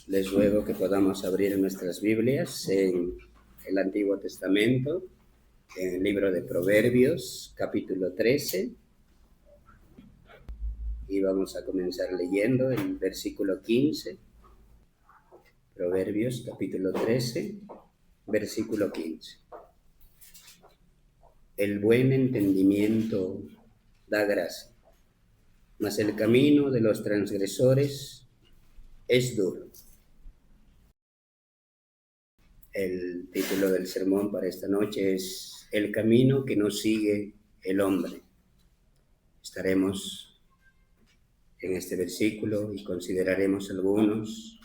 Les ruego que podamos abrir nuestras Biblias en el Antiguo Testamento, en el libro de Proverbios, capítulo 13, y vamos a comenzar leyendo el versículo 15. Proverbios, capítulo 13, versículo 15. El buen entendimiento da gracia, mas el camino de los transgresores es duro. El título del sermón para esta noche es El camino que no sigue el hombre. Estaremos en este versículo y consideraremos algunos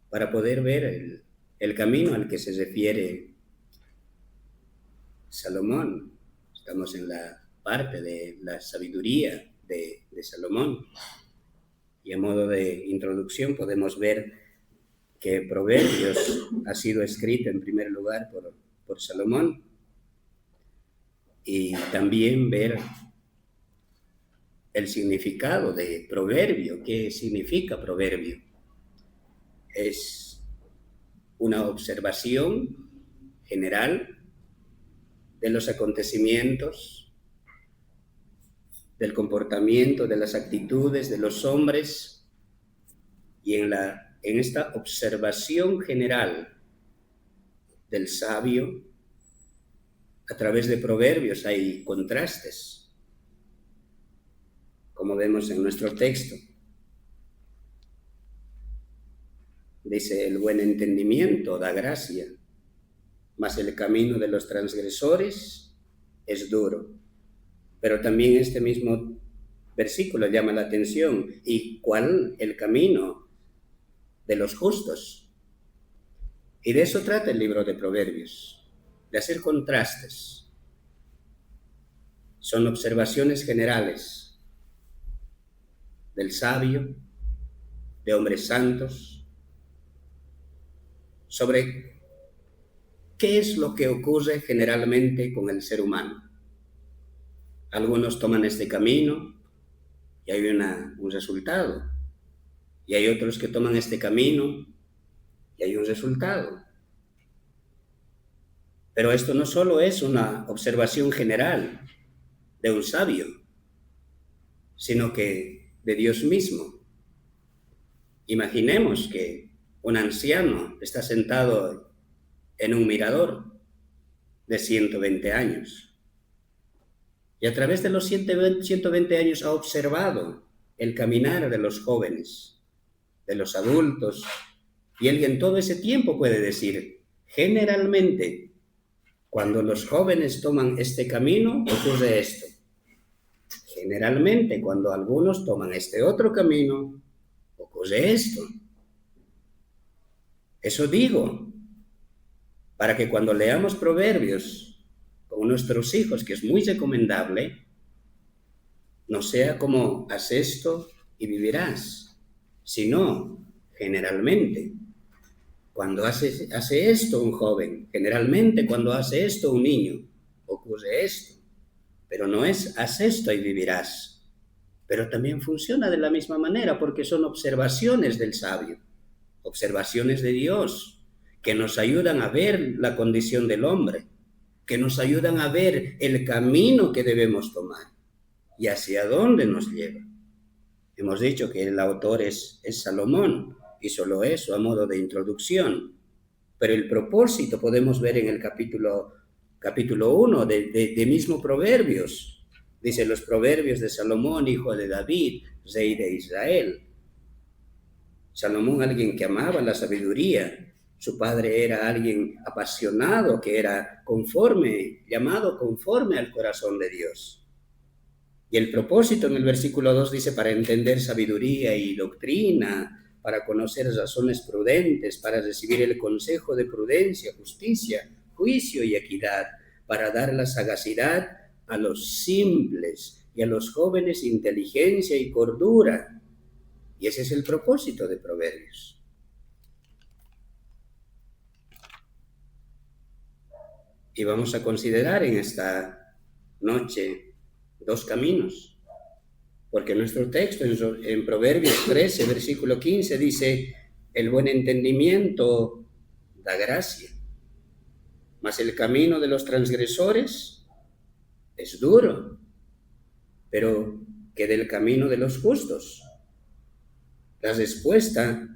para poder ver el camino al que se refiere Salomón. Estamos en la parte de la sabiduría de Salomón. Y a modo de introducción podemos ver que Proverbios ha sido escrito en primer lugar por Salomón, y también ver el significado de proverbio. ¿Qué significa proverbio? Es una observación general de los acontecimientos, del comportamiento, de las actitudes de los hombres, y en esta observación general del sabio, a través de proverbios hay contrastes, como vemos en nuestro texto. Dice: el buen entendimiento da gracia, mas el camino de los transgresores es duro. Pero también este mismo versículo llama la atención: ¿y cuál el camino de los justos? Y de eso trata el libro de Proverbios, de hacer contrastes. Son observaciones generales del sabio, de hombres santos, sobre qué es lo que ocurre generalmente con el ser humano. Algunos toman este camino y hay un resultado, y hay otros que toman este camino y hay un resultado. Pero esto no solo es una observación general de un sabio, sino que de Dios mismo. Imaginemos que un anciano está sentado en un mirador de 120 años, y a través de los 120 años ha observado el caminar de los jóvenes, de los adultos, y él en todo ese tiempo puede decir: generalmente, cuando los jóvenes toman este camino, ocurre esto. Generalmente, cuando algunos toman este otro camino, ocurre esto. Eso digo, para que cuando leamos Proverbios con nuestros hijos, que es muy recomendable, no sea como: haz esto y vivirás, sino generalmente. Cuando hace esto un joven, generalmente cuando hace esto un niño, ocurre esto. Pero no es: haz esto y vivirás. Pero también funciona de la misma manera, porque son observaciones del sabio, observaciones de Dios, que nos ayudan a ver la condición del hombre, que nos ayudan a ver el camino que debemos tomar y hacia dónde nos lleva. Hemos dicho que el autor es Salomón, y solo eso a modo de introducción. Pero el propósito podemos ver en el capítulo 1 de mismo Proverbios. Dice: los proverbios de Salomón, hijo de David, rey de Israel. Salomón, alguien que amaba la sabiduría. Su padre era alguien apasionado, que era llamado conforme al corazón de Dios. Y el propósito en el versículo 2 dice: para entender sabiduría y doctrina, para conocer razones prudentes, para recibir el consejo de prudencia, justicia, juicio y equidad, para dar la sagacidad a los simples y a los jóvenes inteligencia y cordura. Y ese es el propósito de Proverbios. Y vamos a considerar en esta noche dos caminos, porque nuestro texto en Proverbios 13, versículo 15 dice: el buen entendimiento da gracia, mas el camino de los transgresores es duro, pero que del camino de los justos. La respuesta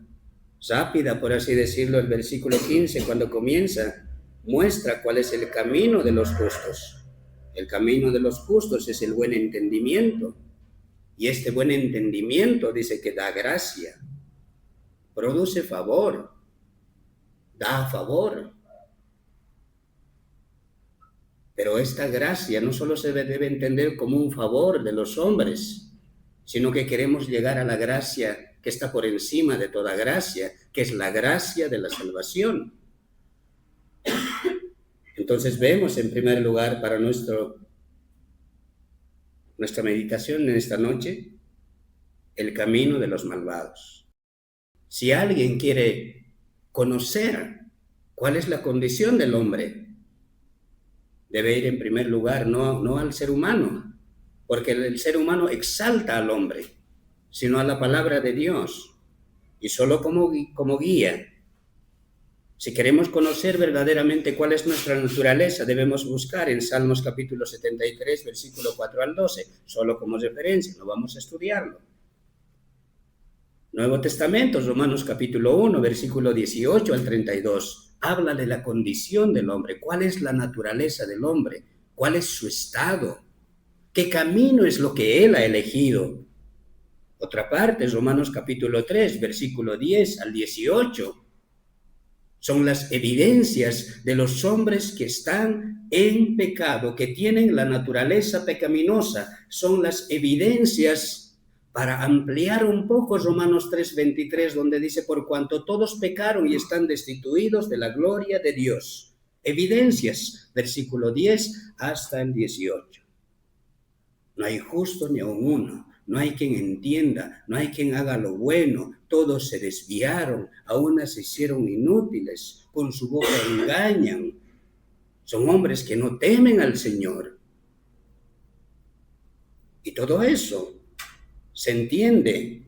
rápida, por así decirlo, el versículo 15, cuando comienza, muestra cuál es el camino de los justos. El camino de los justos es el buen entendimiento. Y este buen entendimiento dice que da gracia, produce favor, da favor. Pero esta gracia no solo se debe entender como un favor de los hombres, sino que queremos llegar a la gracia que está por encima de toda gracia, que es la gracia de la salvación. Entonces vemos en primer lugar para nuestra meditación en esta noche el camino de los malvados. Si alguien quiere conocer cuál es la condición del hombre, debe ir en primer lugar no al ser humano, porque el ser humano exalta al hombre, sino a la palabra de Dios, y solo como guía. Si queremos conocer verdaderamente cuál es nuestra naturaleza, debemos buscar en Salmos capítulo 73, versículo 4 al 12, solo como referencia, no vamos a estudiarlo. Nuevo Testamento, Romanos capítulo 1, versículo 18 al 32, habla de la condición del hombre, cuál es la naturaleza del hombre, cuál es su estado, qué camino es lo que él ha elegido. Otra parte, Romanos capítulo 3, versículo 10 al 18, son las evidencias de los hombres que están en pecado, que tienen la naturaleza pecaminosa. Son las evidencias para ampliar un poco Romanos 3:23, donde dice, por cuanto todos pecaron y están destituidos de la gloria de Dios. Evidencias, versículo 10 hasta el 18. No hay justo ni aun uno. No hay quien entienda, no hay quien haga lo bueno, todos se desviaron, a unas se hicieron inútiles, con su boca engañan. Son hombres que no temen al Señor. Y todo eso se entiende,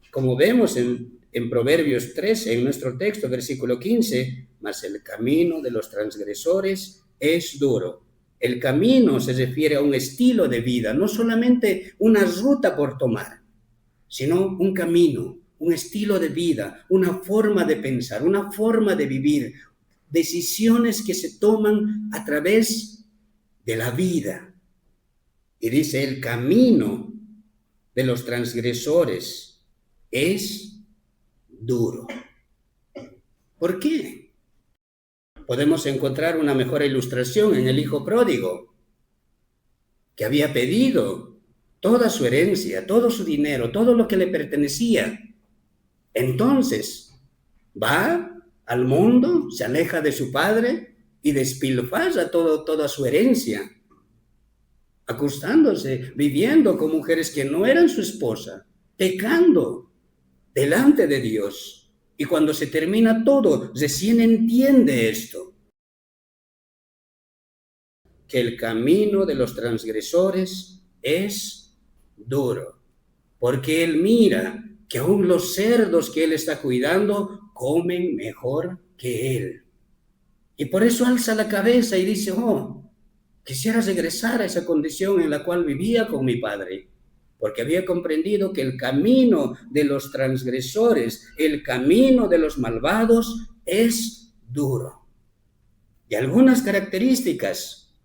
como vemos en Proverbios 13, en nuestro texto, versículo 15, mas el camino de los transgresores es duro. El camino se refiere a un estilo de vida, no solamente una ruta por tomar, sino un camino, un estilo de vida, una forma de pensar, una forma de vivir, decisiones que se toman a través de la vida. Y dice, el camino de los transgresores es duro. ¿Por qué? Podemos encontrar una mejor ilustración en el hijo pródigo, que había pedido toda su herencia, todo su dinero, todo lo que le pertenecía. Entonces, va al mundo, se aleja de su padre y despilfarra toda su herencia, acostándose, viviendo con mujeres que no eran su esposa, pecando delante de Dios. Y cuando se termina todo, recién entiende esto, que el camino de los transgresores es duro, porque él mira que aún los cerdos que él está cuidando comen mejor que él. Y por eso alza la cabeza y dice, quisiera regresar a esa condición en la cual vivía con mi padre, porque había comprendido que el camino de los transgresores, el camino de los malvados es duro. Y algunas características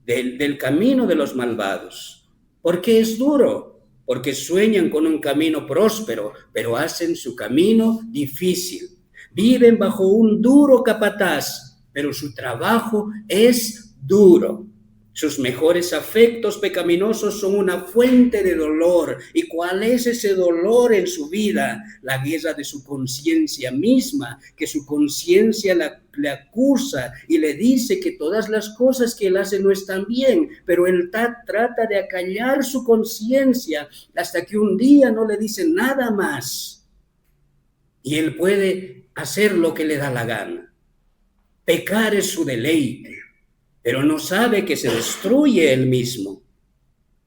del camino de los malvados. ¿Por qué es duro? Porque sueñan con un camino próspero, pero hacen su camino difícil. Viven bajo un duro capataz, pero su trabajo es duro. Sus mejores afectos pecaminosos son una fuente de dolor. ¿Y cuál es ese dolor en su vida? La guerra de su conciencia misma, que su conciencia le acusa y le dice que todas las cosas que él hace no están bien, pero él trata de acallar su conciencia hasta que un día no le dice nada más. Y él puede hacer lo que le da la gana. Pecar es su deleite, pero no sabe que se destruye él mismo.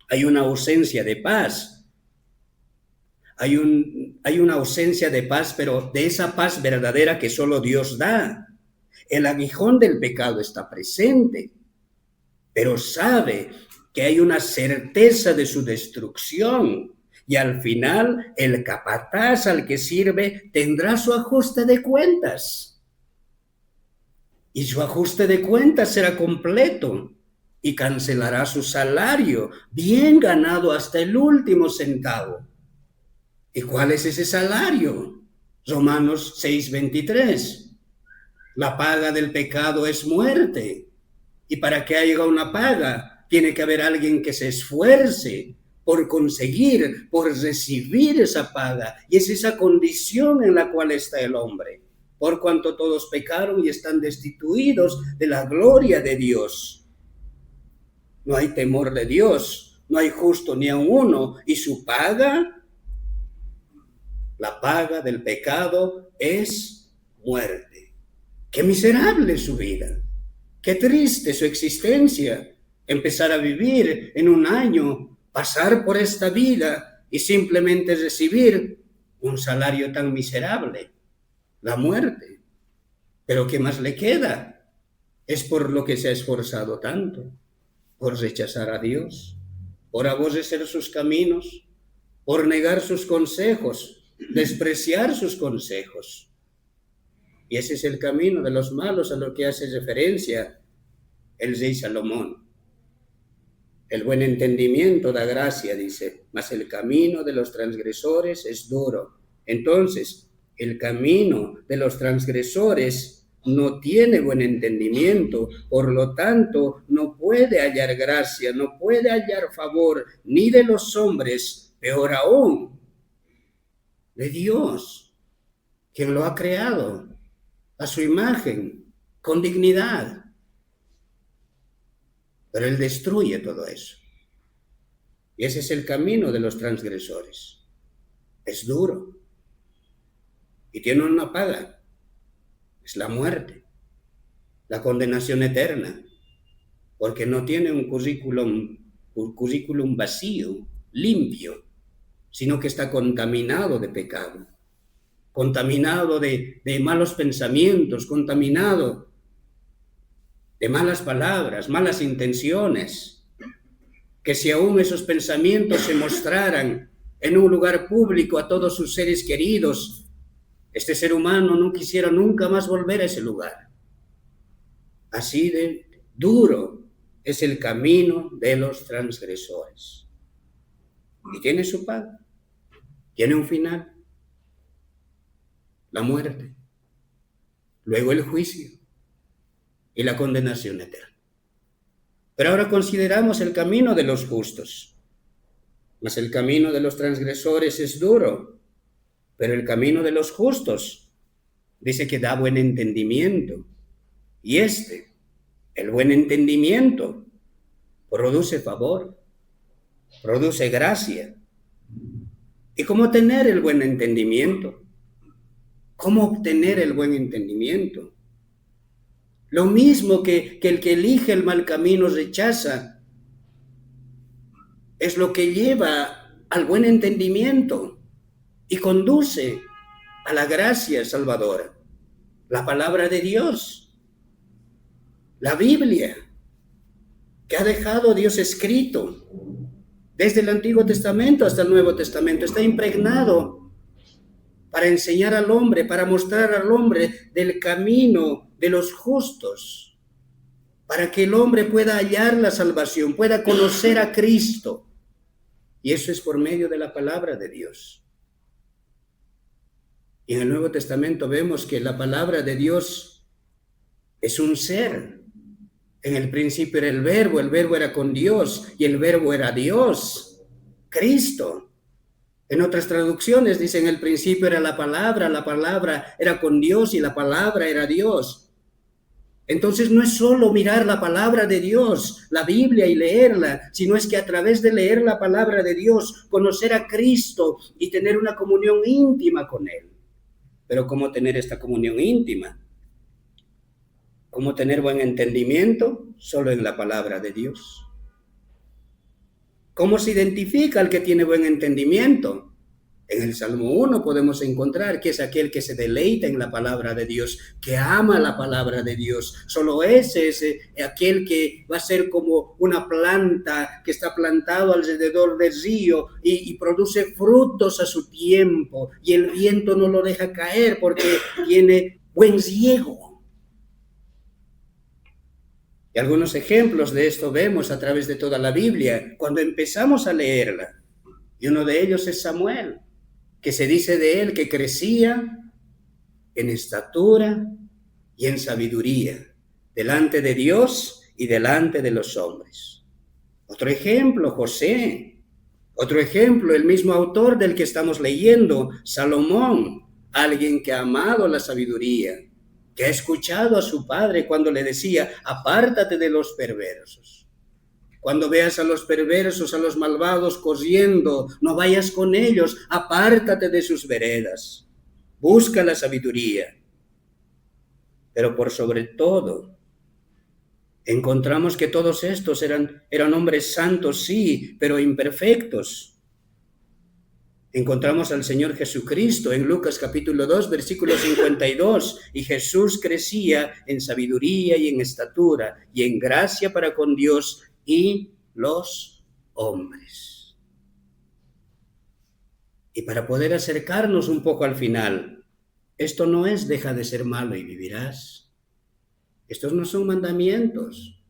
Hay una ausencia de paz. hay una ausencia de paz, pero de esa paz verdadera que solo Dios da. El aguijón del pecado está presente, pero sabe que hay una certeza de su destrucción. Y al final, el capataz al que sirve tendrá su ajuste de cuentas. Y su ajuste de cuentas será completo y cancelará su salario, bien ganado hasta el último centavo. ¿Y cuál es ese salario? Romanos 6:23. La paga del pecado es muerte. Y para que haya una paga, tiene que haber alguien que se esfuerce por conseguir, por recibir esa paga. Y es esa condición en la cual está el hombre. Por cuanto todos pecaron y están destituidos de la gloria de Dios. No hay temor de Dios, no hay justo ni a uno. Y su paga, la paga del pecado, es muerte. ¡Qué miserable su vida! ¡Qué triste su existencia! Empezar a vivir en un año, pasar por esta vida y simplemente recibir un salario tan miserable, la muerte. Pero ¿qué más le queda? Es por lo que se ha esforzado tanto, por rechazar a Dios, por aborrecer sus caminos, por negar sus consejos, despreciar sus consejos. Y ese es el camino de los malos a lo que hace referencia el rey Salomón. El buen entendimiento da gracia, dice, mas el camino de los transgresores es duro. Entonces, el camino de los transgresores no tiene buen entendimiento, por lo tanto, no puede hallar gracia, no puede hallar favor ni de los hombres, peor aún, de Dios, quien lo ha creado a su imagen, con dignidad. Pero Él destruye todo eso. Y ese es el camino de los transgresores. Es duro. Y tiene una paga. Es la muerte. La condenación eterna. Porque no tiene un currículum vacío, limpio, sino que está contaminado de pecado. Contaminado de malos pensamientos, contaminado de malas palabras, malas intenciones, que si aún esos pensamientos se mostraran en un lugar público a todos sus seres queridos, este ser humano no quisiera nunca más volver a ese lugar. Así de duro es el camino de los transgresores. Y tiene su paga, tiene un final, la muerte, luego el juicio y la condenación eterna. Pero ahora consideramos el camino de los justos. Mas el camino de los transgresores es duro, pero el camino de los justos dice que da buen entendimiento. Y el buen entendimiento, produce favor, produce gracia. ¿Y cómo tener el buen entendimiento? ¿Cómo obtener el buen entendimiento? Lo mismo que el que elige el mal camino rechaza, es lo que lleva al buen entendimiento y conduce a la gracia salvadora. La palabra de Dios, la Biblia, que ha dejado Dios escrito desde el Antiguo Testamento hasta el Nuevo Testamento, está impregnado para enseñar al hombre, para mostrar al hombre del camino de los justos, para que el hombre pueda hallar la salvación, pueda conocer a Cristo. Y eso es por medio de la palabra de Dios. Y en el Nuevo Testamento vemos que la palabra de Dios es un ser. En el principio era el verbo era con Dios y el verbo era Dios, Cristo. En otras traducciones dicen, en el principio era la palabra era con Dios y la palabra era Dios. Entonces no es solo mirar la palabra de Dios, la Biblia y leerla, sino es que a través de leer la palabra de Dios, conocer a Cristo y tener una comunión íntima con Él. Pero ¿cómo tener esta comunión íntima? ¿Cómo tener buen entendimiento? Solo en la palabra de Dios. ¿Cómo se identifica al que tiene buen entendimiento? En el Salmo 1 podemos encontrar que es aquel que se deleita en la palabra de Dios, que ama la palabra de Dios. Solo ese es aquel que va a ser como una planta que está plantado alrededor del río y produce frutos a su tiempo, y el viento no lo deja caer porque tiene buen riego. Y algunos ejemplos de esto vemos a través de toda la Biblia cuando empezamos a leerla. Y uno de ellos es Samuel, que se dice de él que crecía en estatura y en sabiduría, delante de Dios y delante de los hombres. Otro ejemplo, José. Otro ejemplo, el mismo autor del que estamos leyendo, Salomón, alguien que ha amado la sabiduría, que ha escuchado a su padre cuando le decía, apártate de los perversos. Cuando veas a los perversos, a los malvados corriendo, no vayas con ellos, apártate de sus veredas. Busca la sabiduría. Pero por sobre todo, encontramos que todos estos eran hombres santos, sí, pero imperfectos. Encontramos al Señor Jesucristo en Lucas capítulo 2, versículo 52, y Jesús crecía en sabiduría y en estatura y en gracia para con Dios y los hombres. Y para poder acercarnos un poco al final, esto no es deja de ser malo y vivirás. Estos no son mandamientos.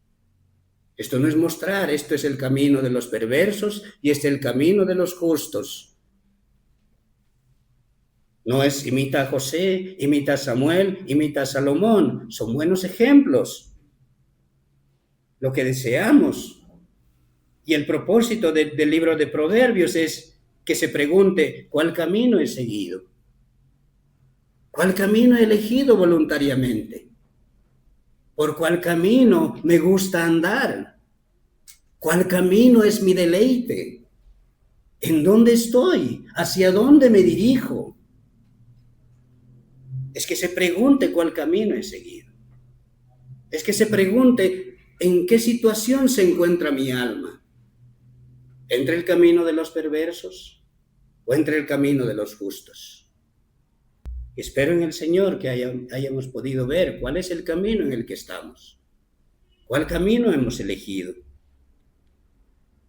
Esto no es mostrar, esto es el camino de los perversos y este es el camino de los justos. No es imita a José, imita a Samuel, imita a Salomón. Son buenos ejemplos. Lo que deseamos. Y el propósito del libro de Proverbios es que se pregunte, ¿cuál camino he seguido? ¿Cuál camino he elegido voluntariamente? ¿Por cuál camino me gusta andar? ¿Cuál camino es mi deleite? ¿En dónde estoy? ¿Hacia dónde me dirijo? Es que se pregunte cuál camino he seguido. Es que se pregunte en qué situación se encuentra mi alma. ¿Entre el camino de los perversos o entre el camino de los justos? Espero en el Señor que hayamos podido ver cuál es el camino en el que estamos, cuál camino hemos elegido.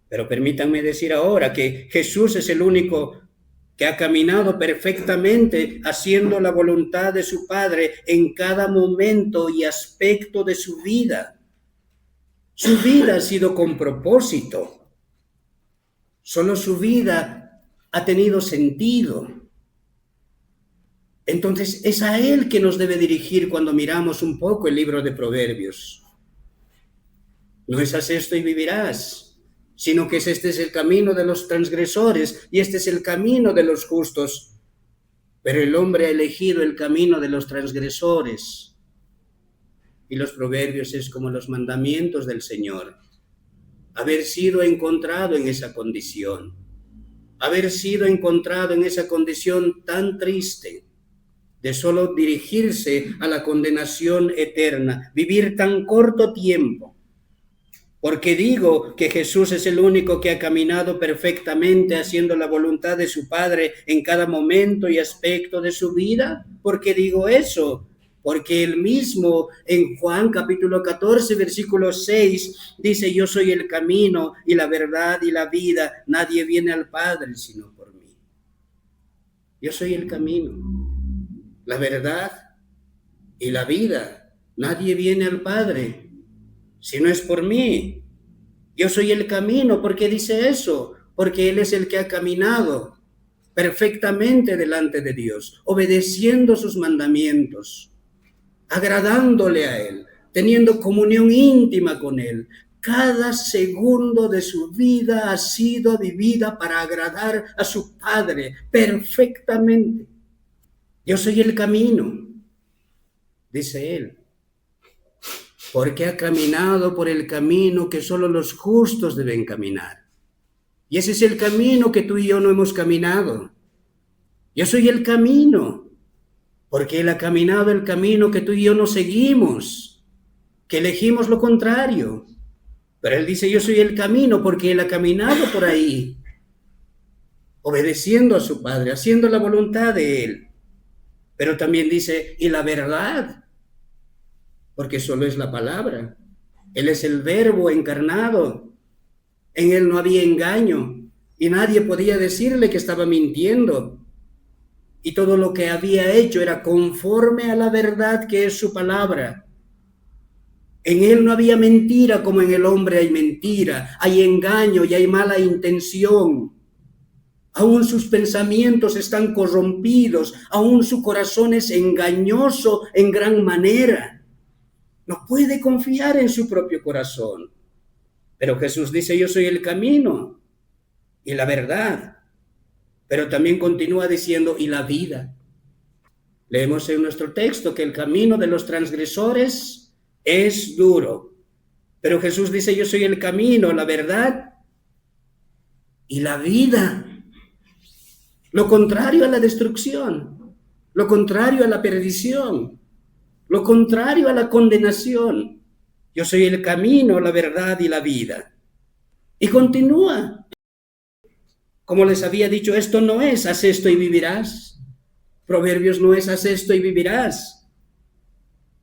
Pero permítanme decir ahora que Jesús es el único que ha caminado perfectamente haciendo la voluntad de su Padre en cada momento y aspecto de su vida. Su vida ha sido con propósito. Solo su vida ha tenido sentido. Entonces es a Él que nos debe dirigir cuando miramos un poco el libro de Proverbios. No es haz esto y vivirás, sino que este es el camino de los transgresores y este es el camino de los justos. Pero el hombre ha elegido el camino de los transgresores. Y los Proverbios es como los mandamientos del Señor. Haber sido encontrado en esa condición, haber sido encontrado en esa condición tan triste de solo dirigirse a la condenación eterna, vivir tan corto tiempo. Porque digo que Jesús es el único que ha caminado perfectamente haciendo la voluntad de su Padre en cada momento y aspecto de su vida. ¿Por qué digo eso? Porque él mismo en Juan capítulo 14, versículo 6, dice, yo soy el camino y la verdad y la vida. Nadie viene al Padre sino por mí. Yo soy el camino, la verdad y la vida. Nadie viene al Padre si no es por mí. Yo soy el camino. ¿Por qué dice eso? Porque Él es el que ha caminado perfectamente delante de Dios, obedeciendo sus mandamientos, agradándole a Él, teniendo comunión íntima con Él. Cada segundo de su vida ha sido vivida para agradar a su Padre perfectamente. Yo soy el camino, dice Él, porque ha caminado por el camino que solo los justos deben caminar. Y ese es el camino que tú y yo no hemos caminado. Yo soy el camino, porque Él ha caminado el camino que tú y yo no seguimos, que elegimos lo contrario. Pero Él dice, yo soy el camino, porque Él ha caminado por ahí. obedeciendo a su Padre, haciendo la voluntad de Él. Pero también dice, y la verdad, porque solo es la palabra. Él es el Verbo encarnado. En Él no había engaño y nadie podía decirle que estaba mintiendo. Y todo lo que había hecho era conforme a la verdad que es su palabra. En Él no había mentira como en el hombre hay mentira, hay engaño y hay mala intención. Aún sus pensamientos están corrompidos, aún su corazón es engañoso en gran manera. No puede confiar en su propio corazón. Pero Jesús dice, yo soy el camino y la verdad. Pero también continúa diciendo, y la vida. Leemos en nuestro texto que el camino de los transgresores es duro. Pero Jesús dice, yo soy el camino, la verdad y la vida. Lo contrario a la destrucción, lo contrario a la perdición, lo contrario a la condenación. Yo soy el camino, la verdad y la vida. Y continúa. Como les había dicho, esto no es haz esto y vivirás. Proverbios no es haz esto y vivirás.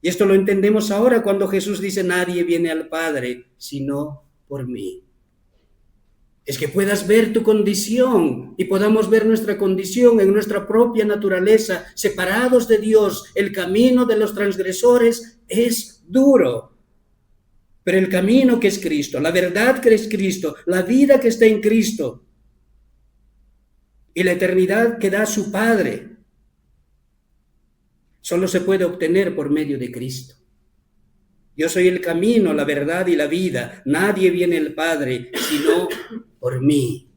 Y esto lo entendemos ahora cuando Jesús dice, nadie viene al Padre sino por mí. Es que puedas ver tu condición y podamos ver nuestra condición en nuestra propia naturaleza, separados de Dios. El camino de los transgresores es duro. Pero el camino que es Cristo, la verdad que es Cristo, la vida que está en Cristo y la eternidad que da su Padre, solo se puede obtener por medio de Cristo. Yo soy el camino, la verdad y la vida. Nadie viene al Padre sino por mí.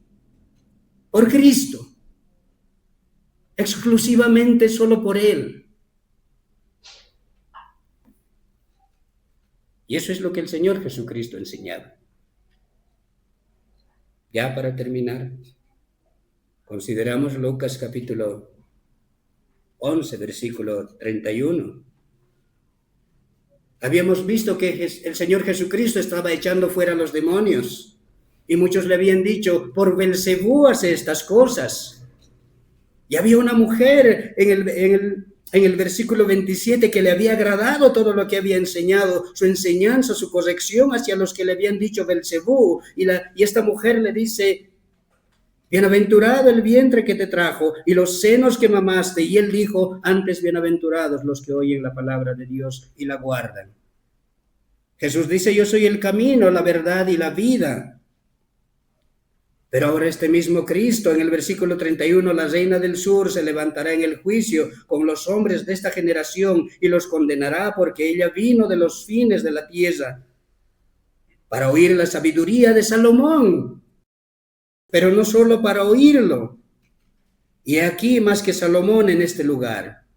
Por Cristo. Exclusivamente solo por Él. Y eso es lo que el Señor Jesucristo enseñaba. Ya para terminar, consideramos Lucas capítulo 11, versículo 31. Habíamos visto que el Señor Jesucristo estaba echando fuera a los demonios y muchos le habían dicho, por Belcebú hace estas cosas. Y había una mujer en el versículo 27 que le había agradado todo lo que había enseñado, su enseñanza, su corrección hacia los que le habían dicho Belcebú. Y esta mujer le dice, bienaventurado el vientre que te trajo y los senos que mamaste. Y él dijo, antes bienaventurados los que oyen la palabra de Dios y la guardan. Jesús dice, yo soy el camino, la verdad y la vida. Pero ahora este mismo Cristo, en el versículo 31, la reina del sur se levantará en el juicio con los hombres de esta generación y los condenará porque ella vino de los fines de la tierra para oír la sabiduría de Salomón. Pero no solo para oírlo. Y aquí más que Salomón en este lugar.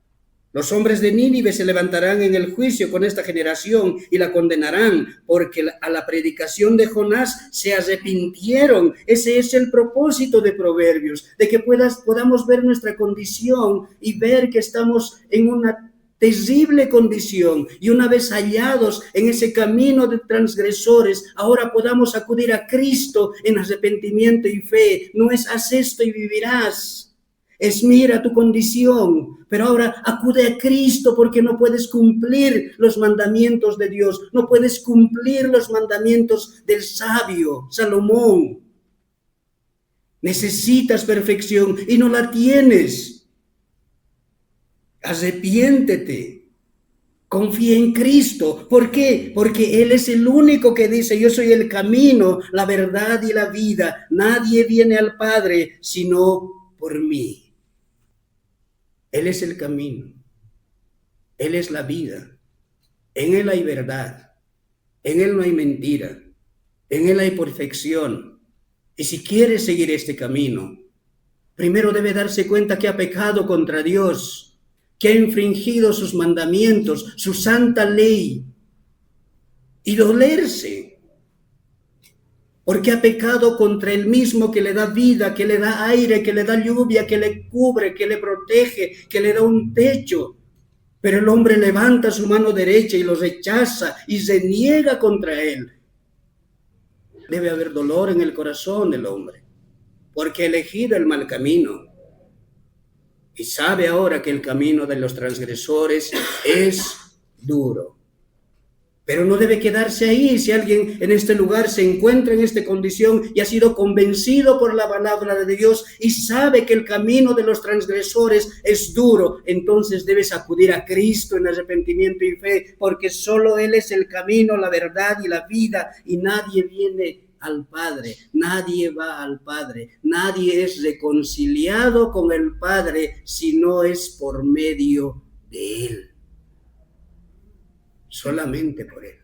Los hombres de Nínive se levantarán en el juicio con esta generación y la condenarán porque a la predicación de Jonás se arrepintieron. Ese es el propósito de Proverbios, de que podamos ver nuestra condición y ver que estamos en una terrible condición y una vez hallados en ese camino de transgresores, ahora podamos acudir a Cristo en arrepentimiento y fe. No es haz esto y vivirás. Es mira tu condición, pero ahora acude a Cristo porque no puedes cumplir los mandamientos de Dios, no puedes cumplir los mandamientos del sabio Salomón. Necesitas perfección y no la tienes. Arrepiéntete, confía en Cristo. ¿Por qué? Porque Él es el único que dice, yo soy el camino, la verdad y la vida. Nadie viene al Padre sino por mí. Él es el camino, Él es la vida, en Él hay verdad, en Él no hay mentira, en Él hay perfección. Y si quiere seguir este camino, primero debe darse cuenta que ha pecado contra Dios, que ha infringido sus mandamientos, su santa ley, y dolerse. Porque ha pecado contra el mismo que le da vida, que le da aire, que le da lluvia, que le cubre, que le protege, que le da un techo. Pero el hombre levanta su mano derecha y lo rechaza y se niega contra él. Debe haber dolor en el corazón del hombre. porque ha elegido el mal camino. Y sabe ahora que el camino de los transgresores es duro. Pero no debe quedarse ahí. Si alguien en este lugar se encuentra en esta condición y ha sido convencido por la palabra de Dios y sabe que el camino de los transgresores es duro, entonces debes acudir a Cristo en arrepentimiento y fe, porque solo Él es el camino, la verdad y la vida, y nadie viene al Padre, nadie va al Padre, nadie es reconciliado con el Padre si no es por medio de Él. Solamente por Él.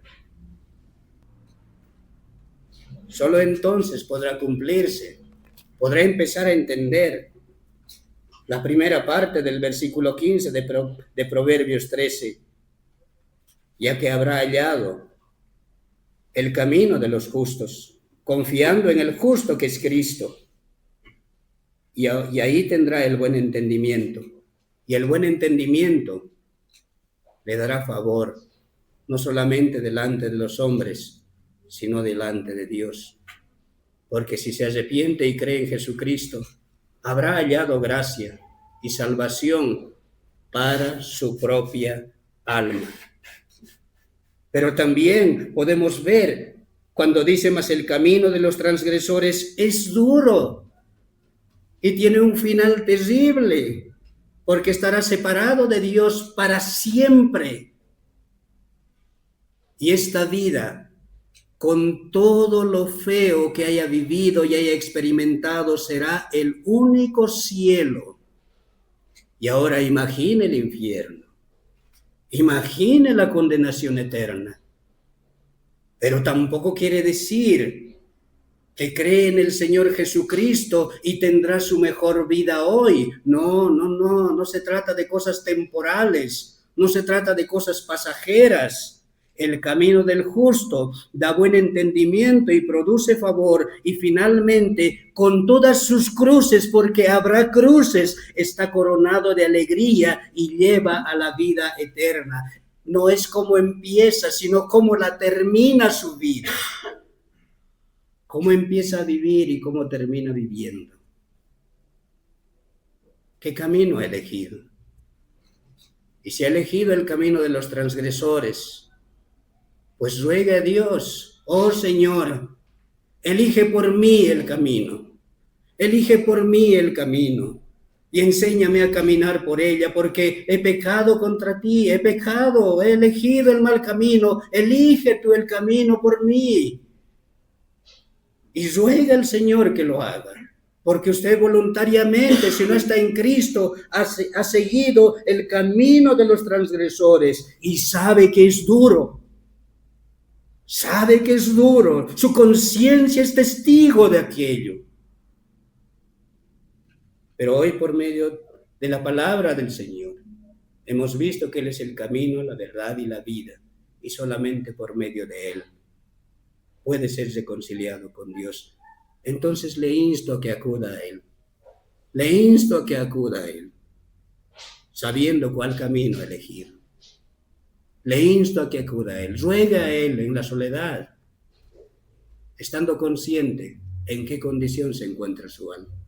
Solo entonces podrá cumplirse, podrá empezar a entender la primera parte del versículo 15 de Proverbios 13, ya que habrá hallado el camino de los justos, confiando en el justo que es Cristo, y ahí tendrá el buen entendimiento, y el buen entendimiento le dará favor, no solamente delante de los hombres, sino delante de Dios. Porque si se arrepiente y cree en Jesucristo, habrá hallado gracia y salvación para su propia alma. Pero también podemos ver cuando dice: mas el camino de los transgresores es duro y tiene un final terrible, porque estará separado de Dios para siempre. Y esta vida, con todo lo feo que haya vivido y haya experimentado, será el único cielo. Y ahora imagine el infierno, imagine la condenación eterna. Pero tampoco quiere decir que cree en el Señor Jesucristo y tendrá su mejor vida hoy. No se trata de cosas temporales, no se trata de cosas pasajeras. El camino del justo da buen entendimiento y produce favor, y finalmente, con todas sus cruces, porque habrá cruces, está coronado de alegría y lleva a la vida eterna. No es cómo empieza, sino cómo la termina su vida. Cómo empieza a vivir y cómo termina viviendo. ¿Qué camino ha elegido? Y si ha elegido el camino de los transgresores, pues ruegue a Dios: oh Señor, elige por mí el camino, elige por mí el camino y enséñame a caminar por ella, porque he pecado contra ti, he pecado, he elegido el mal camino, elige tú el camino por mí. Y ruega al Señor que lo haga, porque usted voluntariamente, si no está en Cristo, ha seguido el camino de los transgresores y sabe que es duro. Sabe que es duro, su conciencia es testigo de aquello. Pero hoy, por medio de la palabra del Señor, hemos visto que Él es el camino, la verdad y la vida, y solamente por medio de Él puede ser reconciliado con Dios. Entonces le insto a que acuda a Él. Le insto a que acuda a Él, sabiendo cuál camino elegir. Le insto a que acuda a Él, ruega a Él en la soledad, estando consciente en qué condición se encuentra su alma.